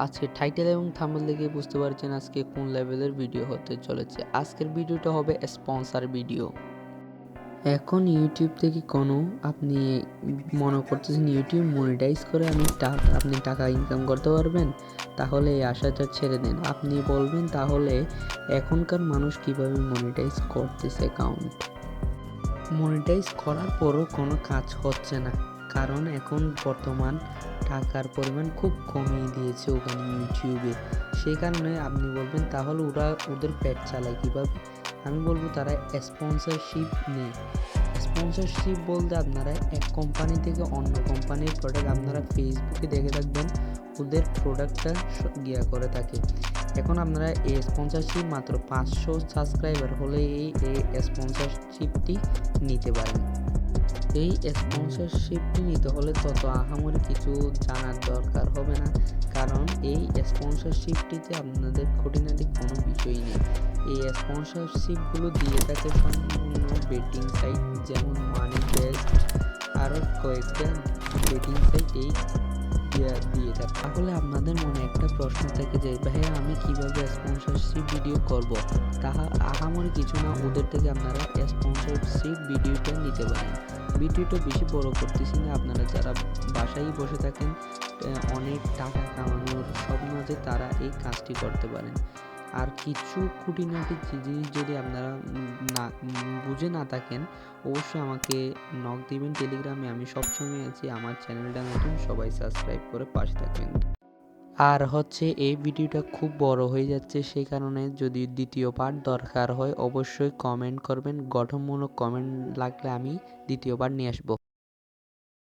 আজকে টাইটেল এবং থাম্বনেল দেখে বুঝতে পারছেন আজকে কোন লেভেলের ভিডিও হতে চলেছে। আজকের ভিডিওটা হবে স্পন্সর ভিডিও। এখন ইউটিউব থেকে আপনি মনে করতেছেন ইউটিউব মনিটাইজ করে আপনি টাকা ইনকাম করতে পারবেন, তাহলে এই আশাটা ছেড়ে দেন। আপনি বলবেন তাহলে এখনকার মানুষ কিভাবে মনিটাইজ করতেছে অ্যাকাউন্ট। মনিটাইজ করার পরও কোনো কাজ হচ্ছে না, কারণ এখন বর্তমান টাকার পরিমাণ খুব কমিয়ে দিয়েছে ওখানে ইউটিউবে। সেই কারণে আপনি বলবেন তাহলে ওদের পেট চালায় কীভাবে। আমি বলবো তারা স্পন্সরশিপ নেই। স্পন্সরশিপ বলতে আপনারা এক কোম্পানি থেকে অন্য কোম্পানির প্রোডাক্ট আপনারা ফেসবুকে দেখে থাকবেন, ওদের প্রোডাক্টটা করে থাকে। এখন আপনারা এই স্পন্সরশিপ মাত্র 500 সাবস্ক্রাইবার হলে এই স্পন্সরশিপটি নিতে পারেন। এই স্পন্সরশিপটি নিতে হলে তত আহামরি কিছু জানার দরকার হবে না, কারণ এই স্পন্সরশিপটিতে আপনাদের খুঁটিনাটি কোনো বিষয়ই নেই। এই স্পন্সরশিপগুলো দিয়ে থাকে সম্পূর্ণ বেটিং সাইট, যেমন মানি বেস্ট, আরও কয়েকটা বেটিং সাইট এই দিয়ে থাকে। তাহলে আপনাদের মনে একটা প্রশ্ন থেকে যে ভাইয়া আমি কিভাবে স্পন্সরশিপ ভিডিও করব, তাহা আহামরি কিছু না, ওদের থেকে আপনারা স্পন্সরশিপ ভিডিওটা নিতে পারেন। ভিডিওটা বেশি বড় করতেছি না, আপনারা যারা বাসায় বসে থাকেন অনেক টাকা কামানোর স্বপ্ন আছে তারা এই কাজটি করতে পারেন। আর কিছু খুঁটিনাটি জিনিস যদি আপনারা বুঝে না থাকেন অবশ্যই আমাকে নক দিবেন টেলিগ্রামে, আমি সবসময় আছি। আমার চ্যানেলটা নতুন, সবাই সাবস্ক্রাইব করে পাশে থাকবেন। আর এই ভিডিওটা খুব বড় হয়ে যাচ্ছে, সেই কারণে যদি দ্বিতীয় পার্ট দরকার হয় অবশ্যই কমেন্ট করবেন, গঠনমূলক কমেন্ট লাগলে আমি দ্বিতীয় পার্ট নিয়ে আসবো।